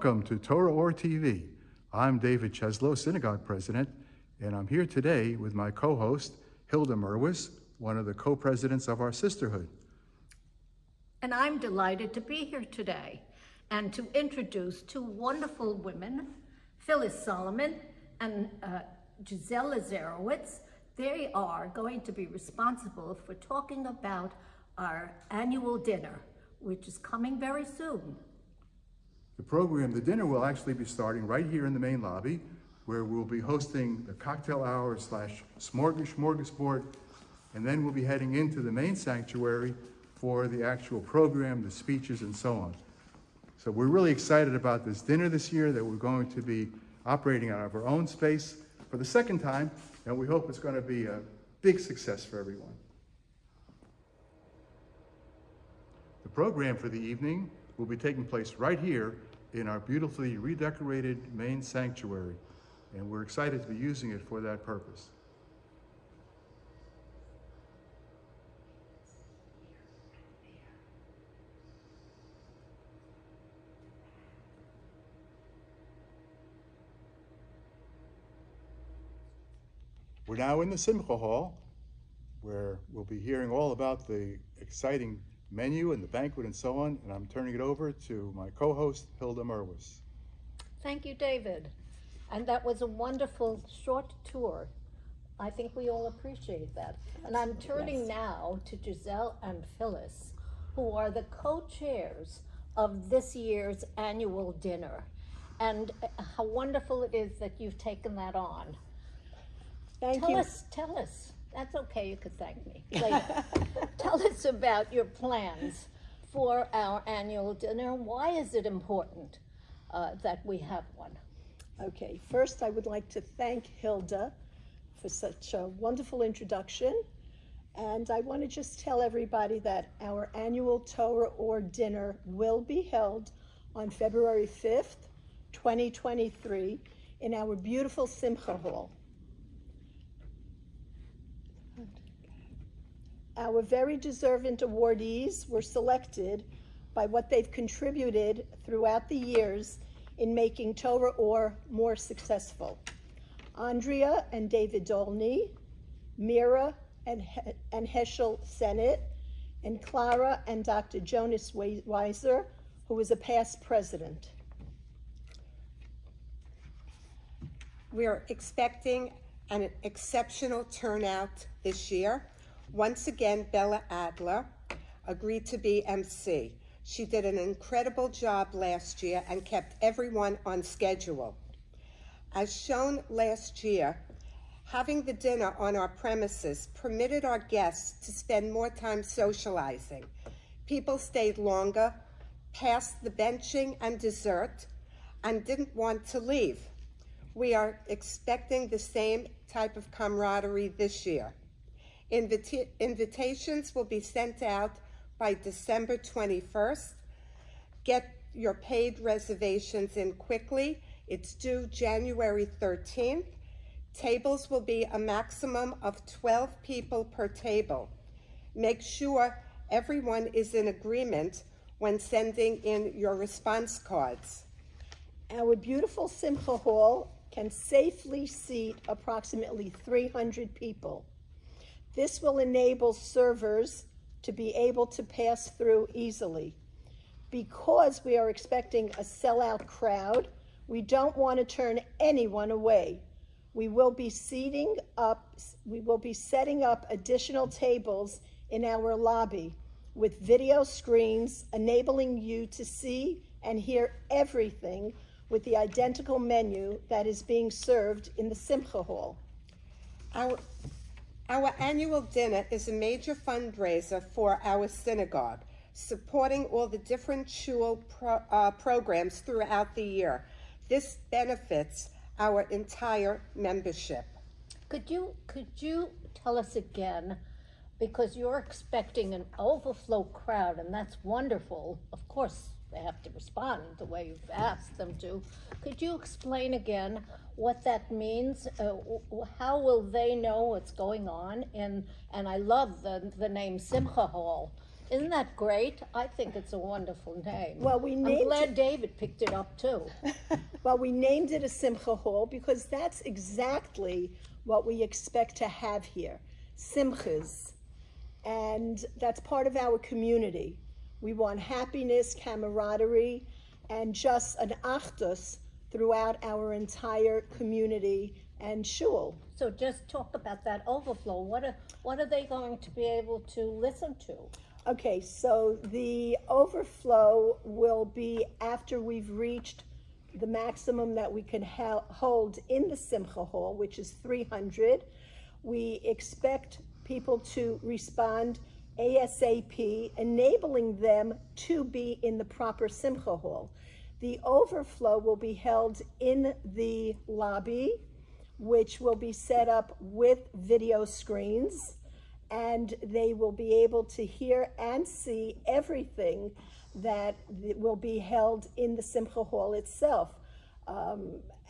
Welcome to Torah Ohr TV. I'm David Cheslow, Synagogue President, and I'm here today with my co-host, Hilda Merwis, one of the co-presidents of our sisterhood. And I'm delighted to be here today and to introduce two wonderful women, Phyllis Solomon and Giselle Lazarowitz. They are going to be responsible for talking about our annual dinner, which is coming very soon. The dinner will actually be starting right here in the main lobby, where we'll be hosting the cocktail hour / smorgasbord, and then we'll be heading into the main sanctuary for the actual program, the speeches, and so on. So we're really excited about this dinner this year, that we're going to be operating out of our own space for the second time, and we hope it's going to be a big success for everyone. The program for the evening will be taking place right here in our beautifully redecorated main sanctuary, and we're excited to be using it for that purpose. We're now in the Simcha Hall, where we'll be hearing all about the exciting menu and the banquet and so on, and I'm turning it over to my co-host, Hilda Merwis. Thank you, David. And that was a wonderful short tour. I think we all appreciate that. And I'm turning now to Giselle and Phyllis, who are the co-chairs of this year's annual dinner. And how wonderful it is that you've taken that on. Tell us. That's okay, you could thank me later. Tell us about your plans for our annual dinner. Why is it important that we have one? Okay, first I would like to thank Hilda for such a wonderful introduction. And I want to just tell everybody that our annual Torah Ohr dinner will be held on February 5th, 2023 in our beautiful Simcha Hall. Our very deserving awardees were selected by what they've contributed throughout the years in making Torah Ohr more successful. Andrea and David Dolney, Mira and Heschel Sennett, and Clara and Dr. Jonas Weiser, who was a past president. We are expecting an exceptional turnout this year. Once again, Bella Adler agreed to be MC. She did an incredible job last year and kept everyone on schedule. As shown last year, having the dinner on our premises permitted our guests to spend more time socializing. People stayed longer, past the benching and dessert, and didn't want to leave. We are expecting the same type of camaraderie this year. Invitations will be sent out by December 21st. Get your paid reservations in quickly. It's due January 13th. Tables will be a maximum of 12 people per table. Make sure everyone is in agreement when sending in your response cards. Our beautiful Simcha Hall can safely seat approximately 300 people. This will enable servers to be able to pass through easily. Because we are expecting a sellout crowd, we don't want to turn anyone away. We will be setting up additional tables in our lobby with video screens enabling you to see and hear everything with the identical menu that is being served in the Simcha Hall. Our annual dinner is a major fundraiser for our synagogue, supporting all the different shul programs throughout the year. This benefits our entire membership. Could you tell us again, because you're expecting an overflow crowd, and that's wonderful. Of course, they have to respond the way you've asked them to. Could you explain again what that means? How will they know what's going on? And I love the name Simcha Hall. Isn't that great? I think it's a wonderful name. Well, we I'm named glad David picked it up too. Well, we named it a Simcha Hall because that's exactly what we expect to have here, simchas. And that's part of our community. We want happiness, camaraderie, and just an achdus throughout our entire community and shul. So just talk about that overflow. What are they going to be able to listen to? Okay, so the overflow will be after we've reached the maximum that we can hold in the Simcha Hall, which is 300. We expect people to respond ASAP, enabling them to be in the proper Simcha Hall. The overflow will be held in the lobby, which will be set up with video screens, and they will be able to hear and see everything that will be held in the Simcha Hall itself.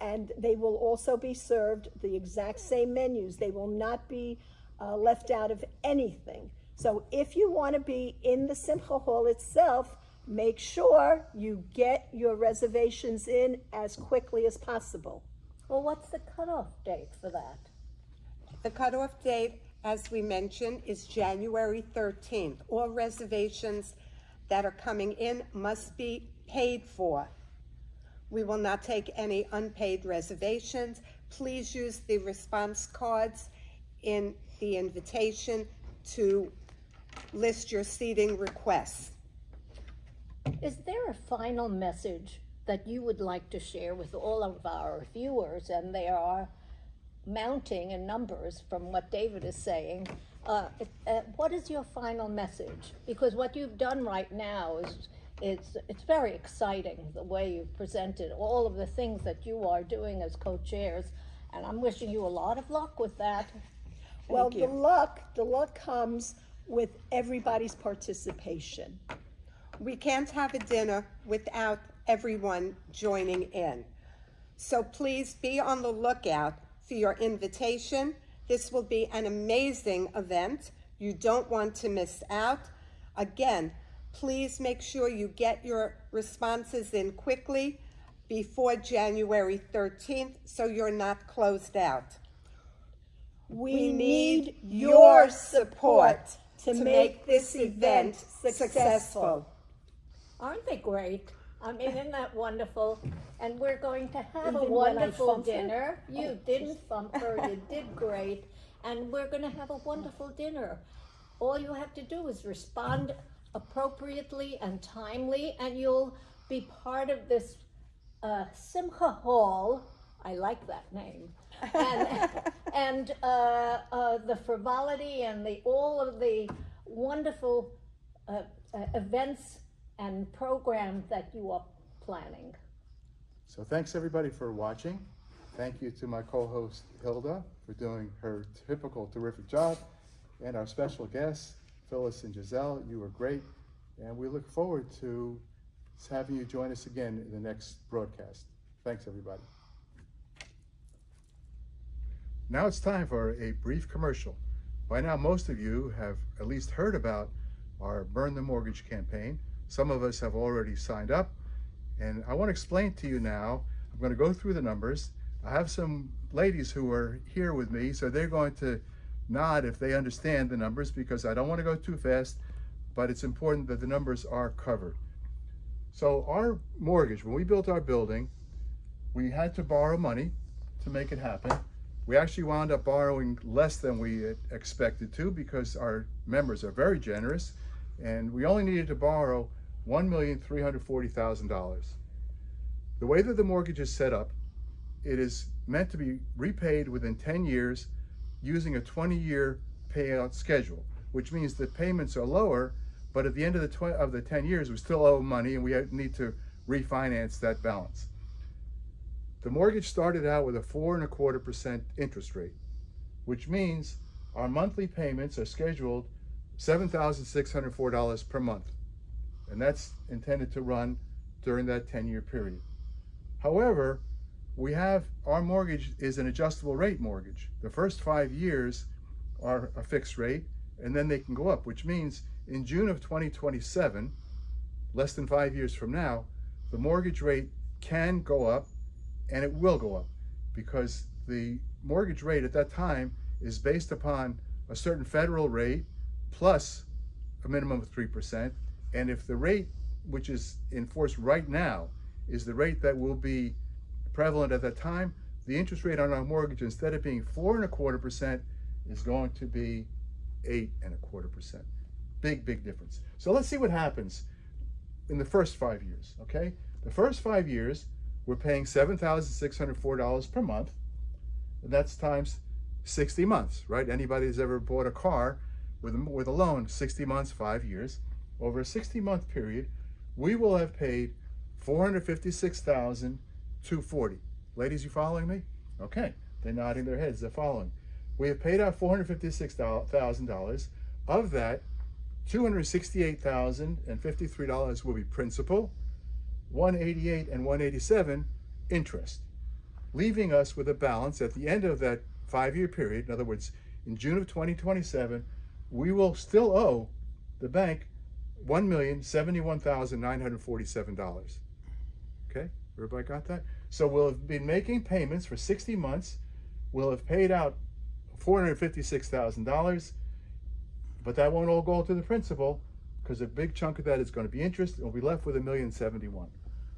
And they will also be served the exact same menus. They will not be left out of anything. So if you want to be in the Simcha Hall itself, make sure you get your reservations in as quickly as possible. Well, what's the cutoff date for that? The cutoff date, as we mentioned, is January 13th. All reservations that are coming in must be paid for. We will not take any unpaid reservations. Please use the response cards in the invitation to list your seating requests. Is there a final message that you would like to share with all of our viewers? And they are mounting in numbers from what David is saying. What is your final message? Because what you've done right now it's very exciting, the way you've presented all of the things that you are doing as co-chairs, and I'm wishing you a lot of luck with that. Well, you. the luck comes with everybody's participation. We can't have a dinner without everyone joining in. So please be on the lookout for your invitation. This will be an amazing event. You don't want to miss out. Again, please make sure you get your responses in quickly before January 13th so you're not closed out. We need your support to make this event successful. Aren't they great? I mean, isn't that wonderful? And we're going to have a Even when I wonderful fumbled? dinner. You didn't fumble, you did great. And we're going to have a wonderful dinner. All you have to do is respond appropriately and timely, and you'll be part of this Simcha Hall. I like that name. And the frivolity and all of the wonderful events and programs that you are planning. So thanks everybody for watching. Thank you to my co-host Hilda for doing her typical terrific job, and our special guests Phyllis and Giselle. You were great, and we look forward to having you join us again in the next broadcast. Thanks everybody. Now it's time for a brief commercial. By now most of you have at least heard about our Burn the Mortgage campaign. Some of us have already signed up, and I want to explain to you now. I'm going to go through the numbers. I have some ladies who are here with me, so they're going to nod if they understand the numbers, because I don't want to go too fast, but it's important that the numbers are covered. So our mortgage, when we built our building, we had to borrow money to make it happen. We actually wound up borrowing less than we had expected to, because our members are very generous, and we only needed to borrow $1,340,000. The way that the mortgage is set up, it is meant to be repaid within 10 years using a 20-year payout schedule, which means the payments are lower, but at the end of the 10 years, we still owe money, and we need to refinance that balance. The mortgage started out with a 4.25% interest rate, which means our monthly payments are scheduled $7,604 per month, and that's intended to run during that 10-year period. However, our mortgage is an adjustable rate mortgage. The first 5 years are a fixed rate, and then they can go up, which means in June of 2027, less than 5 years from now, the mortgage rate can go up, and it will go up, because the mortgage rate at that time is based upon a certain federal rate plus a minimum of 3%. And if the rate which is in force right now is the rate that will be prevalent at that time, the interest rate on our mortgage, instead of being 4.25%, is going to be 8.25%. Big difference. So let's see what happens in the first 5 years, okay? The first 5 years, we're paying $7,604 per month, and that's times 60 months, right? Anybody who's ever bought a car with a loan, 60 months, 5 years, over a 60-month period, we will have paid $456,240. Ladies, you following me? Okay, they're nodding their heads, they're following. We have paid out $456,000. Of that, $268,053 will be principal, $188 and $187 interest, leaving us with a balance at the end of that 5-year period. In other words, in June of 2027, we will still owe the bank $1,071,947. Okay, everybody got that? So we'll have been making payments for 60 months. We'll have paid out $456,000, but that won't all go to the principal, because a big chunk of that is going to be interest, and we'll be left with $1,071,000.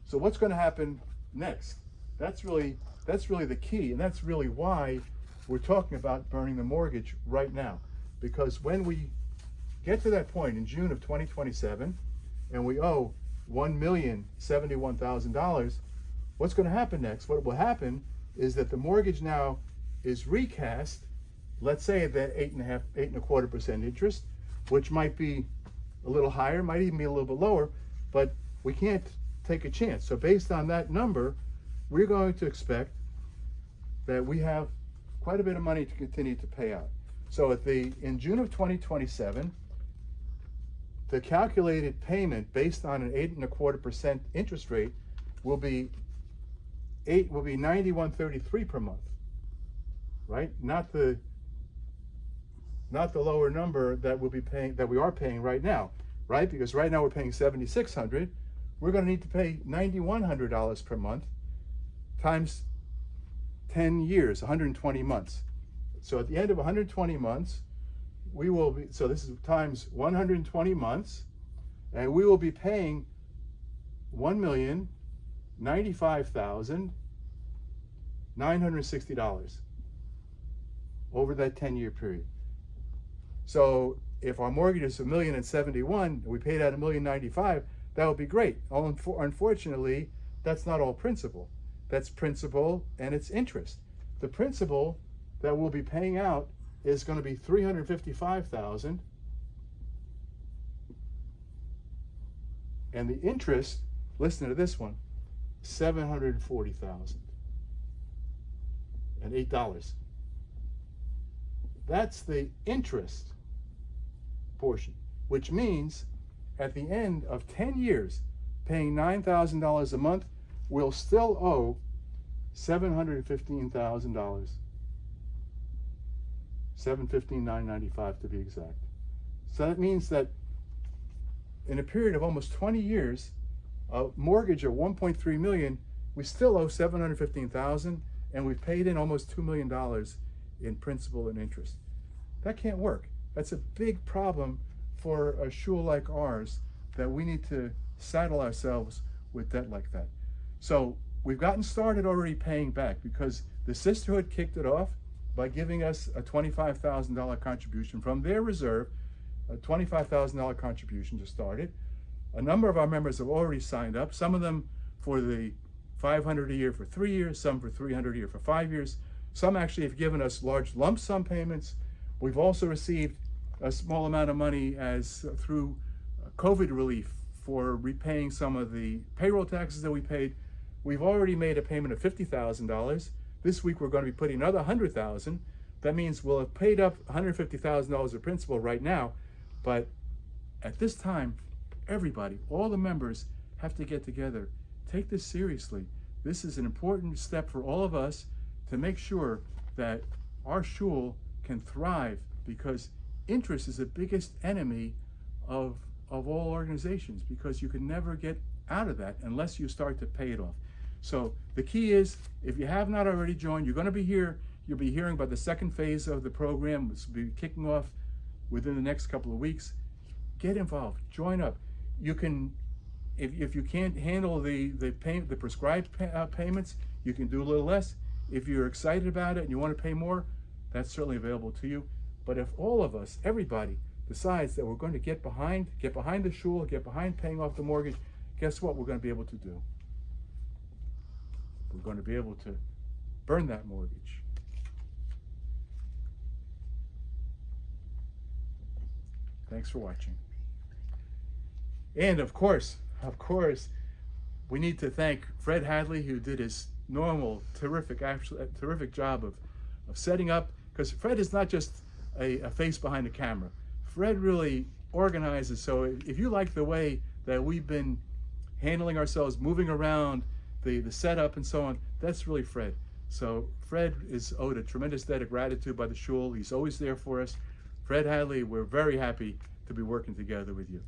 So what's going to happen next? That's really the key, and that's really why we're talking about burning the mortgage right now. Because when we get to that point in June of 2027, and we owe $1,071,000, what's going to happen next? What will happen is that the mortgage now is recast, let's say at that 8.25% interest, which might be a little higher, might even be a little bit lower, but we can't take a chance. So based on that number, we're going to expect that we have quite a bit of money to continue to pay out. So in June of 2027, the calculated payment based on an 8.25% interest rate will be $91.33 per month, right? Not the lower number that we are paying right now, right? Because right now we're paying $7,600. We're going to need to pay $9,100 per month times 10 years, 120 months. So at the end of 120 months, we will be, so this is times 120 months, and we will be paying $1,095,960 over that 10-year period. So if our mortgage is $1,071,000, we paid out $1,095,000, that would be great. Unfortunately, that's not all principal. That's principal and it's interest. The principal that we'll be paying out is going to be $355,000, and the interest, listen to this one, $740,000 and $8. That's the interest portion, which means at the end of 10 years, paying $9,000 a month, we'll still owe $715,000. $715,995 to be exact. So that means that in a period of almost 20 years, a mortgage of $1.3 million, we still owe $715,000, and we've paid in almost $2 million in principal and interest. That can't work. That's a big problem for a shul like ours, that we need to saddle ourselves with debt like that. So we've gotten started already paying back, because the sisterhood kicked it off by giving us a $25,000 contribution from their reserve, a $25,000 contribution to start it. A number of our members have already signed up, some of them for the $500 a year for 3 years, some for $300 a year for 5 years. Some actually have given us large lump sum payments. We've also received a small amount of money as through COVID relief for repaying some of the payroll taxes that we paid. We've already made a payment of $50,000. This week we're going to be putting another $100,000. That means we'll have paid up $150,000 of principal right now, but at this time, everybody, all the members have to get together. Take this seriously. This is an important step for all of us to make sure that our shul can thrive, because interest is the biggest enemy of all organizations, because you can never get out of that unless you start to pay it off. So the key is, if you have not already joined, you're going to be here. You'll be hearing about the second phase of the program, which will be kicking off within the next couple of weeks. Get involved. Join up. You can, if you can't handle the prescribed payments, you can do a little less. If you're excited about it and you want to pay more, that's certainly available to you. But if all of us, everybody, decides that we're going to get behind the shul, get behind paying off the mortgage, guess what we're going to be able to do? We're going to be able to burn that mortgage. Thanks for watching. And of course, we need to thank Fred Hadley, who did his normal, terrific job of setting up, because Fred is not just a face behind the camera. Fred really organizes, so if you like the way that we've been handling ourselves, moving around, the setup and so on, that's really Fred. So Fred is owed a tremendous debt of gratitude by the shul. He's always there for us. Fred Hadley, we're very happy to be working together with you.